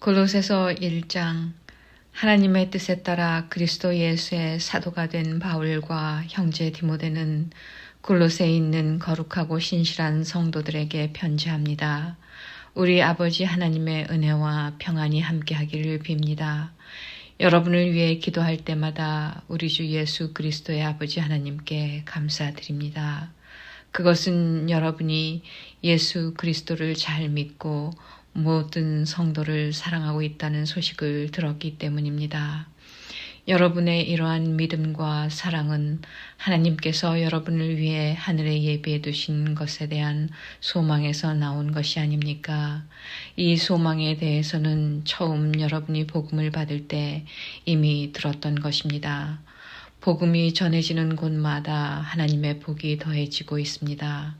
골로새서 1장. 하나님의 뜻에 따라 그리스도 예수의 사도가 된 바울과 형제 디모데는 골로새에 있는 거룩하고 신실한 성도들에게 편지합니다. 우리 아버지 하나님의 은혜와 평안이 함께하기를 빕니다. 여러분을 위해 기도할 때마다 우리 주 예수 그리스도의 아버지 하나님께 감사드립니다. 그것은 여러분이 예수 그리스도를 잘 믿고 모든 성도를 사랑하고 있다는 소식을 들었기 때문입니다. 여러분의 이러한 믿음과 사랑은 하나님께서 여러분을 위해 하늘에 예비해 두신 것에 대한 소망에서 나온 것이 아닙니까? 이 소망에 대해서는 처음 여러분이 복음을 받을 때 이미 들었던 것입니다. 복음이 전해지는 곳마다 하나님의 복이 더해지고 있습니다.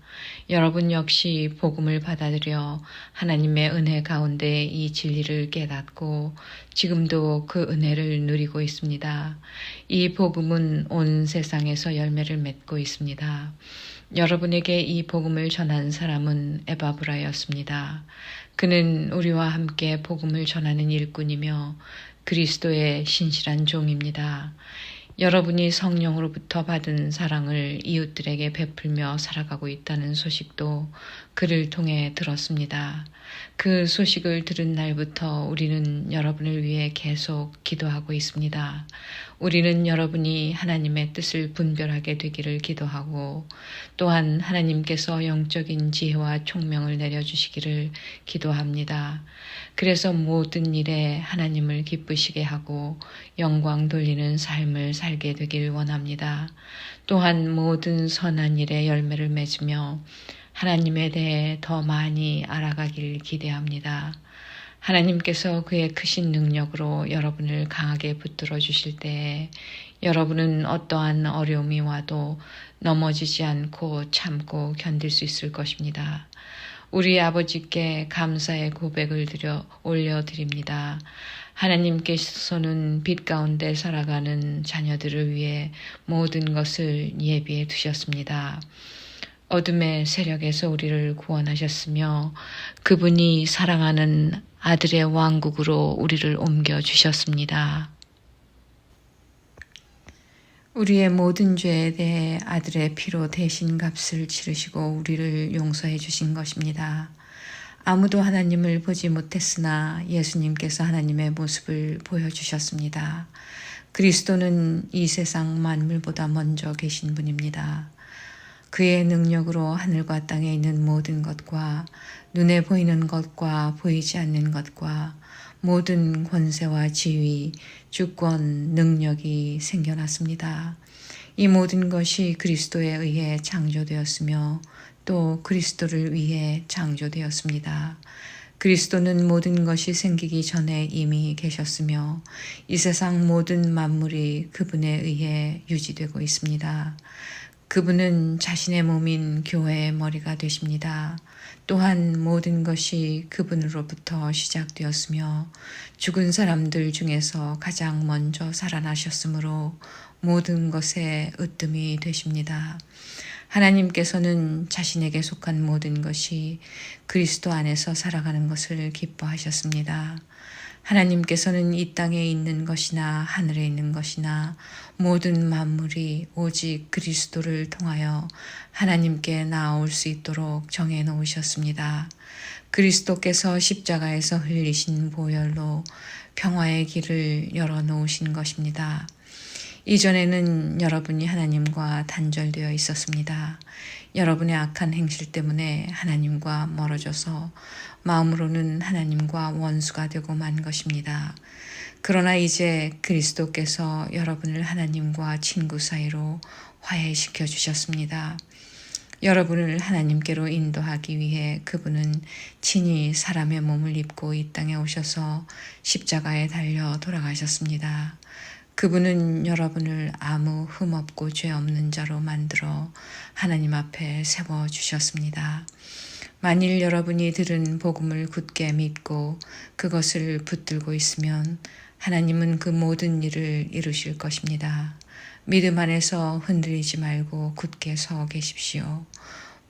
여러분 역시 복음을 받아들여 하나님의 은혜 가운데 이 진리를 깨닫고 지금도 그 은혜를 누리고 있습니다. 이 복음은 온 세상에서 열매를 맺고 있습니다. 여러분에게 이 복음을 전한 사람은 에바브라였습니다. 그는 우리와 함께 복음을 전하는 일꾼이며 그리스도의 신실한 종입니다. 여러분이 성령으로부터 받은 사랑을 이웃들에게 베풀며 살아가고 있다는 소식도 그를 통해 들었습니다. 그 소식을 들은 날부터 우리는 여러분을 위해 계속 기도하고 있습니다. 우리는 여러분이 하나님의 뜻을 분별하게 되기를 기도하고 또한 하나님께서 영적인 지혜와 총명을 내려주시기를 기도합니다. 그래서 모든 일에 하나님을 기쁘시게 하고 영광 돌리는 삶을 살게 되길 원합니다. 또한 모든 선한 일에 열매를 맺으며 하나님에 대해 더 많이 알아가길 기대합니다. 하나님께서 그의 크신 능력으로 여러분을 강하게 붙들어 주실 때에 여러분은 어떠한 어려움이 와도 넘어지지 않고 참고 견딜 수 있을 것입니다. 우리 아버지께 감사의 고백을 올려드립니다. 하나님께서는 빛 가운데 살아가는 자녀들을 위해 모든 것을 예비해 두셨습니다. 어둠의 세력에서 우리를 구원하셨으며 그분이 사랑하는 아들의 왕국으로 우리를 옮겨주셨습니다. 우리의 모든 죄에 대해 아들의 피로 대신 값을 치르시고 우리를 용서해 주신 것입니다. 아무도 하나님을 보지 못했으나 예수님께서 하나님의 모습을 보여주셨습니다. 그리스도는 이 세상 만물보다 먼저 계신 분입니다. 그의 능력으로 하늘과 땅에 있는 모든 것과 눈에 보이는 것과 보이지 않는 것과 모든 권세와 지위, 주권, 능력이 생겨났습니다. 이 모든 것이 그리스도에 의해 창조되었으며 또 그리스도를 위해 창조되었습니다. 그리스도는 모든 것이 생기기 전에 이미 계셨으며 이 세상 모든 만물이 그분에 의해 유지되고 있습니다. 그분은 자신의 몸인 교회의 머리가 되십니다. 또한 모든 것이 그분으로부터 시작되었으며 죽은 사람들 중에서 가장 먼저 살아나셨으므로 모든 것의 으뜸이 되십니다. 하나님께서는 자신에게 속한 모든 것이 그리스도 안에서 살아가는 것을 기뻐하셨습니다. 하나님께서는 이 땅에 있는 것이나 하늘에 있는 것이나 모든 만물이 오직 그리스도를 통하여 하나님께 나아올 수 있도록 정해 놓으셨습니다. 그리스도께서 십자가에서 흘리신 보혈로 평화의 길을 열어 놓으신 것입니다. 이전에는 여러분이 하나님과 단절되어 있었습니다. 여러분의 악한 행실 때문에 하나님과 멀어져서 마음으로는 하나님과 원수가 되고 만 것입니다. 그러나 이제 그리스도께서 여러분을 하나님과 친구 사이로 화해시켜 주셨습니다. 여러분을 하나님께로 인도하기 위해 그분은 친히 사람의 몸을 입고 이 땅에 오셔서 십자가에 달려 돌아가셨습니다. 그분은 여러분을 아무 흠없고 죄 없는 자로 만들어 하나님 앞에 세워주셨습니다. 만일 여러분이 들은 복음을 굳게 믿고 그것을 붙들고 있으면 하나님은 그 모든 일을 이루실 것입니다. 믿음 안에서 흔들리지 말고 굳게 서 계십시오.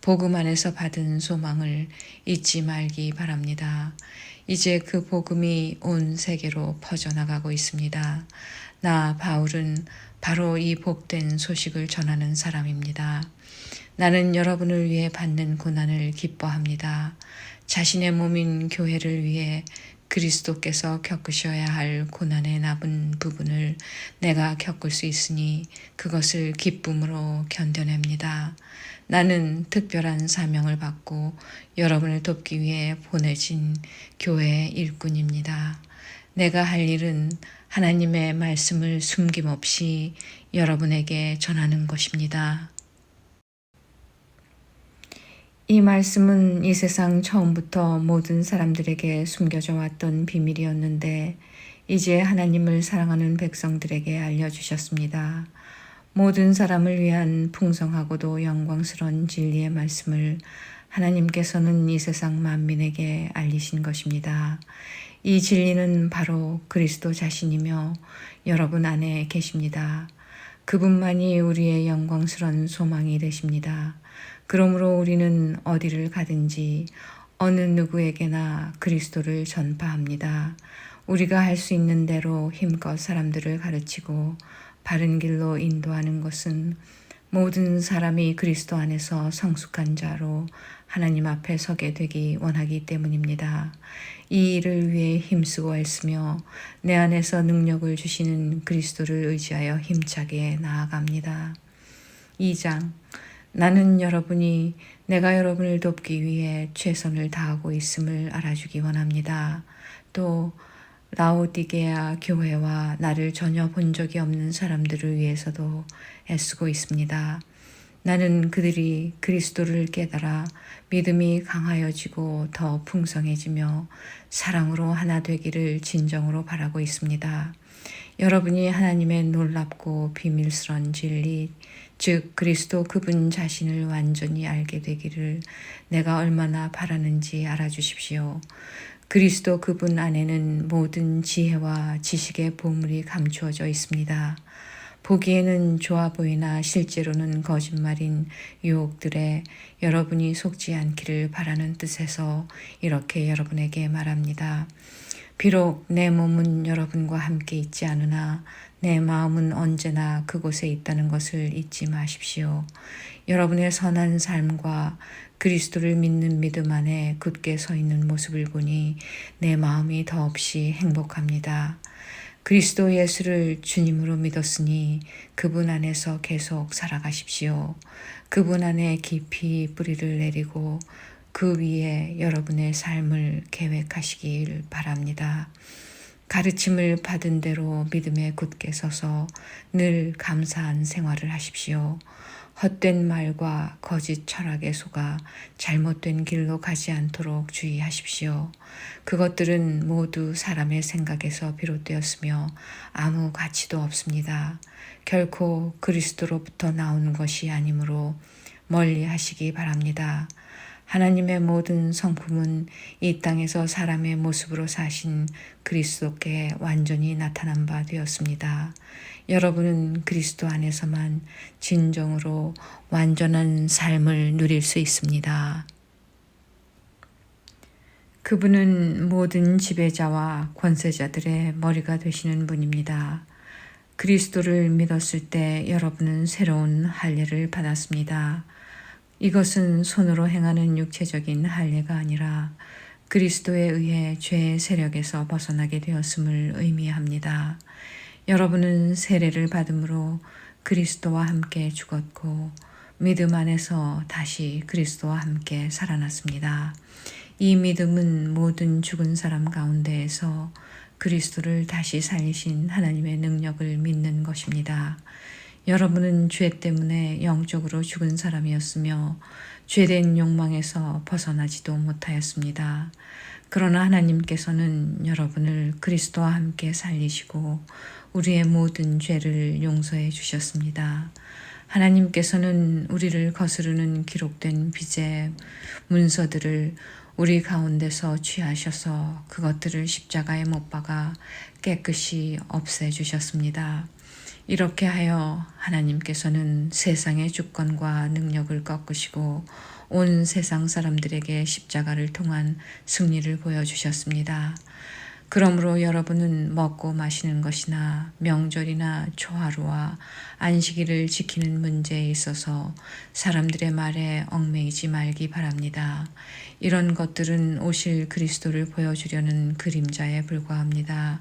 복음 안에서 받은 소망을 잊지 말기 바랍니다. 이제 그 복음이 온 세계로 퍼져나가고 있습니다. 나 바울은 바로 이 복된 소식을 전하는 사람입니다. 나는 여러분을 위해 받는 고난을 기뻐합니다. 자신의 몸인 교회를 위해 그리스도께서 겪으셔야 할 고난의 남은 부분을 내가 겪을 수 있으니 그것을 기쁨으로 견뎌냅니다. 나는 특별한 사명을 받고 여러분을 돕기 위해 보내진 교회의 일꾼입니다. 내가 할 일은 하나님의 말씀을 숨김없이 여러분에게 전하는 것입니다. 이 말씀은 이 세상 처음부터 모든 사람들에게 숨겨져 왔던 비밀이었는데 이제 하나님을 사랑하는 백성들에게 알려주셨습니다. 모든 사람을 위한 풍성하고도 영광스러운 진리의 말씀을 하나님께서는 이 세상 만민에게 알리신 것입니다. 이 진리는 바로 그리스도 자신이며 여러분 안에 계십니다. 그분만이 우리의 영광스러운 소망이 되십니다. 그러므로 우리는 어디를 가든지 어느 누구에게나 그리스도를 전파합니다. 우리가 할 수 있는 대로 힘껏 사람들을 가르치고 바른 길로 인도하는 것은 모든 사람이 그리스도 안에서 성숙한 자로 하나님 앞에 서게 되기 원하기 때문입니다. 이 일을 위해 힘쓰고 애쓰며 내 안에서 능력을 주시는 그리스도를 의지하여 힘차게 나아갑니다. 2장 나는 여러분이 내가 여러분을 돕기 위해 최선을 다하고 있음을 알아주기 원합니다. 또 라오디게아 교회와 나를 전혀 본 적이 없는 사람들을 위해서도 애쓰고 있습니다. 나는 그들이 그리스도를 깨달아 믿음이 강하여지고 더 풍성해지며 사랑으로 하나 되기를 진정으로 바라고 있습니다. 여러분이 하나님의 놀랍고 비밀스러운 진리, 즉 그리스도 그분 자신을 완전히 알게 되기를 내가 얼마나 바라는지 알아주십시오. 그리스도 그분 안에는 모든 지혜와 지식의 보물이 감추어져 있습니다. 보기에는 좋아 보이나 실제로는 거짓말인 유혹들에 여러분이 속지 않기를 바라는 뜻에서 이렇게 여러분에게 말합니다. 비록 내 몸은 여러분과 함께 있지 않으나 내 마음은 언제나 그곳에 있다는 것을 잊지 마십시오. 여러분의 선한 삶과 그리스도를 믿는 믿음 안에 굳게 서 있는 모습을 보니 내 마음이 더없이 행복합니다. 그리스도 예수를 주님으로 믿었으니 그분 안에서 계속 살아가십시오. 그분 안에 깊이 뿌리를 내리고 그 위에 여러분의 삶을 계획하시길 바랍니다. 가르침을 받은 대로 믿음에 굳게 서서 늘 감사한 생활을 하십시오. 헛된 말과 거짓 철학에 속아 잘못된 길로 가지 않도록 주의하십시오. 그것들은 모두 사람의 생각에서 비롯되었으며 아무 가치도 없습니다. 결코 그리스도로부터 나오는 것이 아니므로 멀리 하시기 바랍니다. 하나님의 모든 성품은 이 땅에서 사람의 모습으로 사신 그리스도께 완전히 나타난 바 되었습니다. 여러분은 그리스도 안에서만 진정으로 완전한 삶을 누릴 수 있습니다. 그분은 모든 지배자와 권세자들의 머리가 되시는 분입니다. 그리스도를 믿었을 때 여러분은 새로운 할례를 받았습니다. 이것은 손으로 행하는 육체적인 할례가 아니라 그리스도에 의해 죄의 세력에서 벗어나게 되었음을 의미합니다. 여러분은 세례를 받음으로 그리스도와 함께 죽었고 믿음 안에서 다시 그리스도와 함께 살아났습니다. 이 믿음은 모든 죽은 사람 가운데에서 그리스도를 다시 살리신 하나님의 능력을 믿는 것입니다. 여러분은 죄 때문에 영적으로 죽은 사람이었으며 죄된 욕망에서 벗어나지도 못하였습니다. 그러나 하나님께서는 여러분을 그리스도와 함께 살리시고 우리의 모든 죄를 용서해 주셨습니다. 하나님께서는 우리를 거스르는 기록된 빚의 문서들을 우리 가운데서 취하셔서 그것들을 십자가에 못 박아 깨끗이 없애주셨습니다. 이렇게 하여 하나님께서는 세상의 주권과 능력을 꺾으시고 온 세상 사람들에게 십자가를 통한 승리를 보여주셨습니다. 그러므로 여러분은 먹고 마시는 것이나 명절이나 초하루와 안식일을 지키는 문제에 있어서 사람들의 말에 얽매이지 말기 바랍니다. 이런 것들은 오실 그리스도를 보여주려는 그림자에 불과합니다.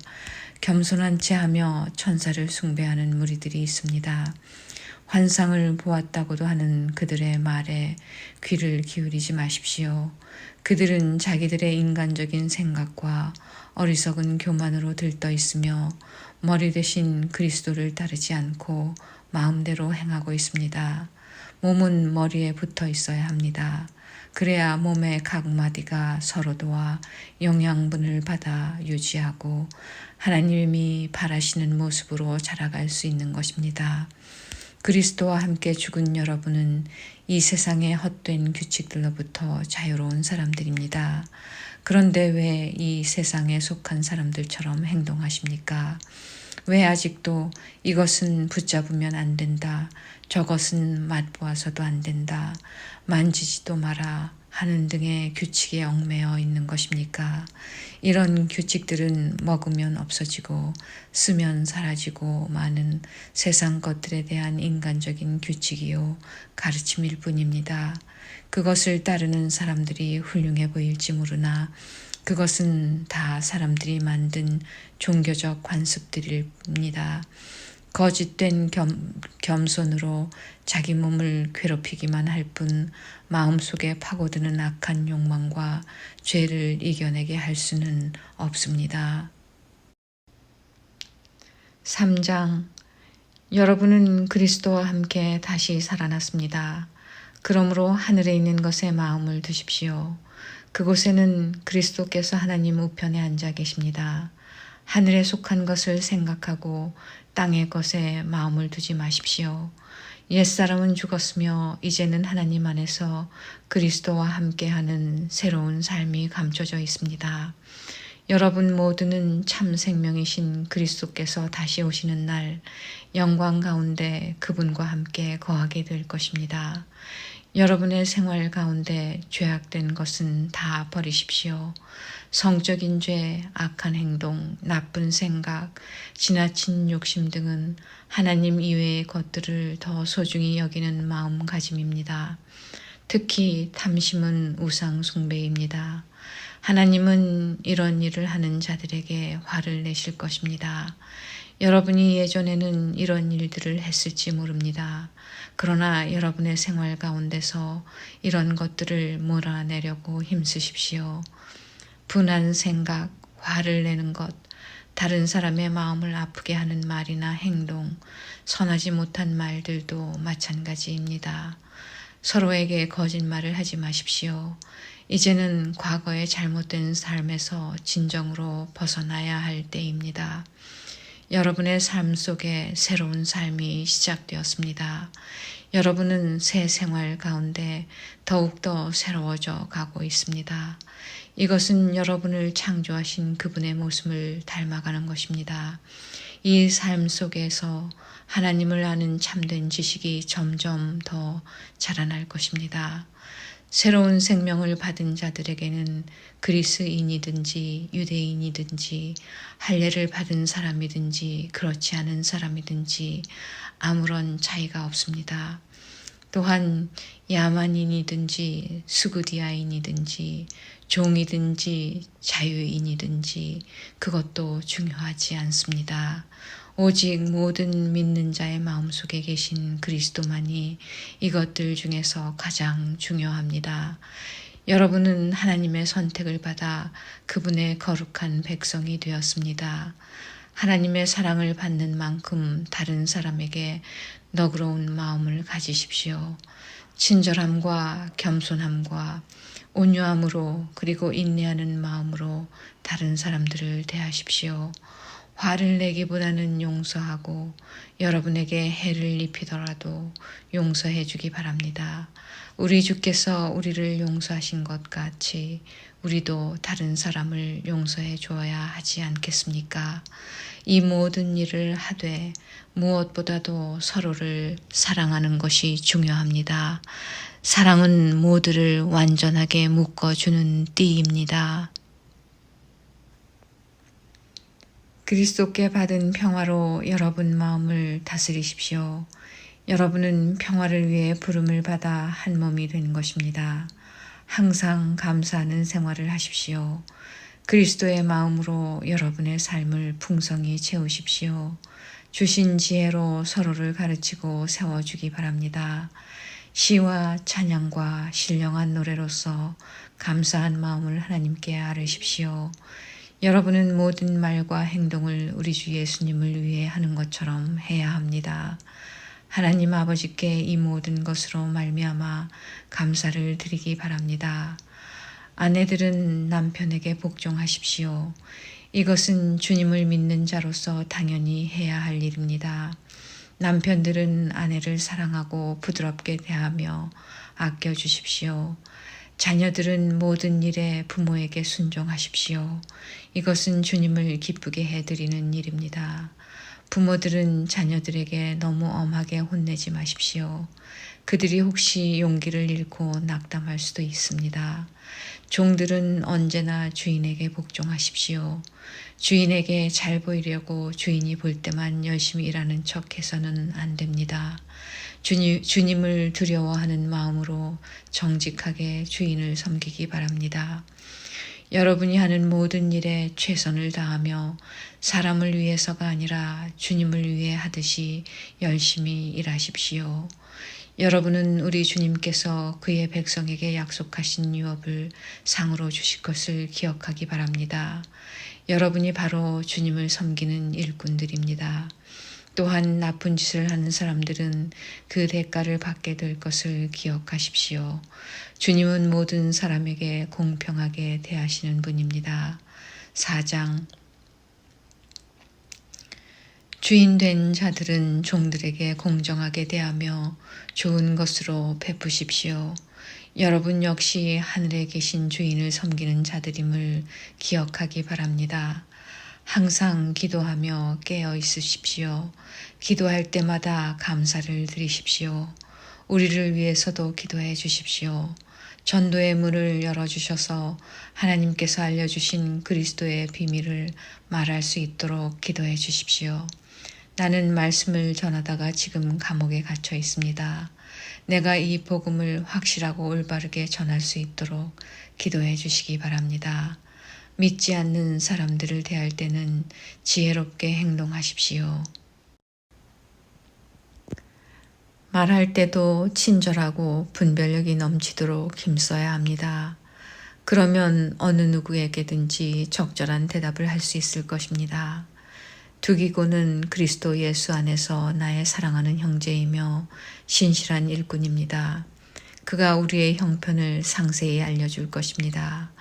겸손한 채 하며 천사를 숭배하는 무리들이 있습니다. 환상을 보았다고도 하는 그들의 말에 귀를 기울이지 마십시오. 그들은 자기들의 인간적인 생각과 어리석은 교만으로 들떠 있으며 머리 대신 그리스도를 따르지 않고 마음대로 행하고 있습니다. 몸은 머리에 붙어 있어야 합니다. 그래야 몸의 각 마디가 서로 도와 영양분을 받아 유지하고 하나님이 바라시는 모습으로 자라갈 수 있는 것입니다. 그리스도와 함께 죽은 여러분은 이 세상의 헛된 규칙들로부터 자유로운 사람들입니다. 그런데 왜 이 세상에 속한 사람들처럼 행동하십니까? 왜 아직도 이것은 붙잡으면 안 된다, 저것은 맛보아서도 안 된다, 만지지도 마라 하는 등의 규칙에 얽매여 있는 것입니까? 이런 규칙들은 먹으면 없어지고 쓰면 사라지고 많은 세상 것들에 대한 인간적인 규칙이요 가르침일 뿐입니다. 그것을 따르는 사람들이 훌륭해 보일지 모르나 그것은 다 사람들이 만든 종교적 관습들입니다. 거짓된 겸손으로 자기 몸을 괴롭히기만 할 뿐 마음속에 파고드는 악한 욕망과 죄를 이겨내게 할 수는 없습니다. 3장. 여러분은 그리스도와 함께 다시 살아났습니다. 그러므로 하늘에 있는 것에 마음을 두십시오. 그곳에는 그리스도께서 하나님 우편에 앉아 계십니다. 하늘에 속한 것을 생각하고 땅의 것에 마음을 두지 마십시오. 옛사람은 죽었으며 이제는 하나님 안에서 그리스도와 함께하는 새로운 삶이 감춰져 있습니다. 여러분 모두는 참 생명이신 그리스도께서 다시 오시는 날 영광 가운데 그분과 함께 거하게 될 것입니다. 여러분의 생활 가운데 죄악된 것은 다 버리십시오. 성적인 죄, 악한 행동, 나쁜 생각, 지나친 욕심 등은 하나님 이외의 것들을 더 소중히 여기는 마음가짐입니다. 특히 탐심은 우상 숭배입니다. 하나님은 이런 일을 하는 자들에게 화를 내실 것입니다. 여러분이 예전에는 이런 일들을 했을지 모릅니다. 그러나 여러분의 생활 가운데서 이런 것들을 몰아내려고 힘쓰십시오. 분한 생각, 화를 내는 것, 다른 사람의 마음을 아프게 하는 말이나 행동, 선하지 못한 말들도 마찬가지입니다. 서로에게 거짓말을 하지 마십시오. 이제는 과거의 잘못된 삶에서 진정으로 벗어나야 할 때입니다. 여러분의 삶 속에 새로운 삶이 시작되었습니다. 여러분은 새 생활 가운데 더욱더 새로워져 가고 있습니다. 이것은 여러분을 창조하신 그분의 모습을 닮아가는 것입니다. 이 삶 속에서 하나님을 아는 참된 지식이 점점 더 자라날 것입니다. 새로운 생명을 받은 자들에게는 그리스인이든지 유대인이든지 할례를 받은 사람이든지 그렇지 않은 사람이든지 아무런 차이가 없습니다. 또한 야만인이든지 스구디아인이든지 종이든지 자유인이든지 그것도 중요하지 않습니다. 오직 모든 믿는 자의 마음속에 계신 그리스도만이 이것들 중에서 가장 중요합니다. 여러분은 하나님의 선택을 받아 그분의 거룩한 백성이 되었습니다. 하나님의 사랑을 받는 만큼 다른 사람에게 너그러운 마음을 가지십시오. 친절함과 겸손함과 온유함으로 그리고 인내하는 마음으로 다른 사람들을 대하십시오. 화를 내기보다는 용서하고 여러분에게 해를 입히더라도 용서해 주기 바랍니다. 우리 주께서 우리를 용서하신 것 같이 우리도 다른 사람을 용서해 주어야 하지 않겠습니까? 이 모든 일을 하되 무엇보다도 서로를 사랑하는 것이 중요합니다. 사랑은 모두를 완전하게 묶어주는 띠입니다. 그리스도께 받은 평화로 여러분 마음을 다스리십시오. 여러분은 평화를 위해 부름을 받아 한 몸이 된 것입니다. 항상 감사하는 생활을 하십시오. 그리스도의 마음으로 여러분의 삶을 풍성히 채우십시오. 주신 지혜로 서로를 가르치고 세워주기 바랍니다. 시와 찬양과 신령한 노래로서 감사한 마음을 하나님께 아뢰십시오. 여러분은 모든 말과 행동을 우리 주 예수님을 위해 하는 것처럼 해야 합니다. 하나님 아버지께 이 모든 것으로 말미암아 감사를 드리기 바랍니다. 아내들은 남편에게 복종하십시오. 이것은 주님을 믿는 자로서 당연히 해야 할 일입니다. 남편들은 아내를 사랑하고 부드럽게 대하며 아껴주십시오. 자녀들은 모든 일에 부모에게 순종하십시오. 이것은 주님을 기쁘게 해드리는 일입니다. 부모들은 자녀들에게 너무 엄하게 혼내지 마십시오. 그들이 혹시 용기를 잃고 낙담할 수도 있습니다. 종들은 언제나 주인에게 복종하십시오. 주인에게 잘 보이려고 주인이 볼 때만 열심히 일하는 척해서는 안 됩니다. 주님을 두려워하는 마음으로 정직하게 주인을 섬기기 바랍니다. 여러분이 하는 모든 일에 최선을 다하며 사람을 위해서가 아니라 주님을 위해 하듯이 열심히 일하십시오. 여러분은 우리 주님께서 그의 백성에게 약속하신 유업을 상으로 주실 것을 기억하기 바랍니다. 여러분이 바로 주님을 섬기는 일꾼들입니다. 또한 나쁜 짓을 하는 사람들은 그 대가를 받게 될 것을 기억하십시오. 주님은 모든 사람에게 공평하게 대하시는 분입니다. 4장 주인 된 자들은 종들에게 공정하게 대하며 좋은 것으로 베푸십시오. 여러분 역시 하늘에 계신 주인을 섬기는 자들임을 기억하기 바랍니다. 항상 기도하며 깨어 있으십시오. 기도할 때마다 감사를 드리십시오. 우리를 위해서도 기도해 주십시오. 전도의 문을 열어주셔서 하나님께서 알려주신 그리스도의 비밀을 말할 수 있도록 기도해 주십시오. 나는 말씀을 전하다가 지금 감옥에 갇혀 있습니다. 내가 이 복음을 확실하고 올바르게 전할 수 있도록 기도해 주시기 바랍니다. 믿지 않는 사람들을 대할 때는 지혜롭게 행동하십시오. 말할 때도 친절하고 분별력이 넘치도록 힘써야 합니다. 그러면 어느 누구에게든지 적절한 대답을 할 수 있을 것입니다. 두기고는 그리스도 예수 안에서 나의 사랑하는 형제이며 신실한 일꾼입니다. 그가 우리의 형편을 상세히 알려줄 것입니다.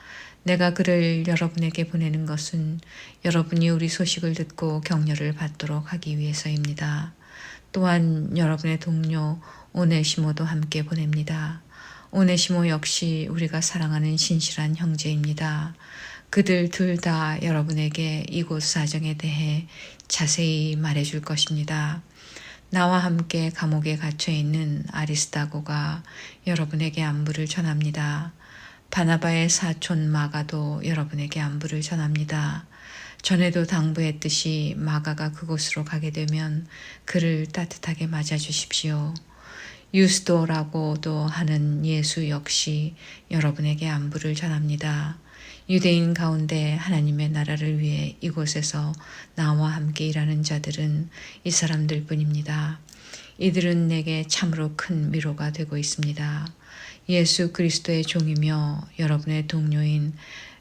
내가 그를 여러분에게 보내는 것은 여러분이 우리 소식을 듣고 격려를 받도록 하기 위해서입니다. 또한 여러분의 동료 오네시모도 함께 보냅니다. 오네시모 역시 우리가 사랑하는 신실한 형제입니다. 그들 둘 다 여러분에게 이곳 사정에 대해 자세히 말해줄 것입니다. 나와 함께 감옥에 갇혀 있는 아리스다고가 여러분에게 안부를 전합니다. 바나바의 사촌 마가도 여러분에게 안부를 전합니다. 전에도 당부했듯이 마가가 그곳으로 가게 되면 그를 따뜻하게 맞아주십시오. 유스도라고도 하는 예수 역시 여러분에게 안부를 전합니다. 유대인 가운데 하나님의 나라를 위해 이곳에서 나와 함께 일하는 자들은 이 사람들 뿐입니다. 이들은 내게 참으로 큰 위로가 되고 있습니다. 예수 그리스도의 종이며 여러분의 동료인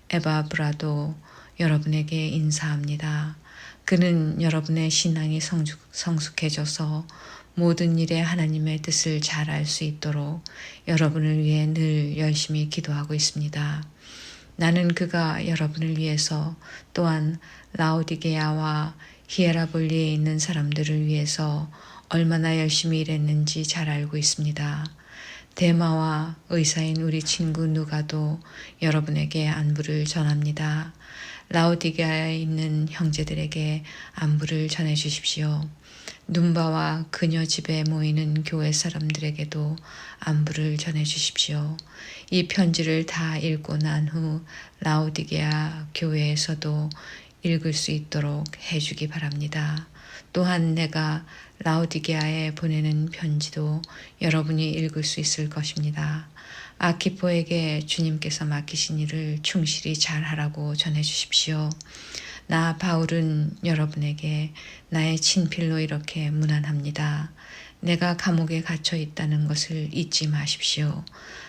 에바브라도 여러분에게 인사합니다. 그는 여러분의 신앙이 성숙해져서 모든 일에 하나님의 뜻을 잘 알 수 있도록 여러분을 위해 늘 열심히 기도하고 있습니다. 나는 그가 여러분을 위해서 또한 라오디게아와 히에라볼리에 있는 사람들을 위해서 얼마나 열심히 일했는지 잘 알고 있습니다. 데마와 의사인 우리 친구 누가도 여러분에게 안부를 전합니다. 라오디게아에 있는 형제들에게 안부를 전해 주십시오. 눈바와 그녀 집에 모이는 교회 사람들에게도 안부를 전해 주십시오. 이 편지를 다 읽고 난 후 라오디게아 교회에서도 읽을 수 있도록 해주기 바랍니다. 또한 내가 라오디게아에 보내는 편지도 여러분이 읽을 수 있을 것입니다. 아키포에게 주님께서 맡기신 일을 충실히 잘하라고 전해 주십시오. 나 바울은 여러분에게 나의 친필로 이렇게 문안합니다. 내가 감옥에 갇혀 있다는 것을 잊지 마십시오.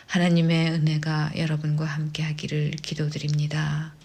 하나님의 은혜가 여러분과 함께 하기를 기도드립니다.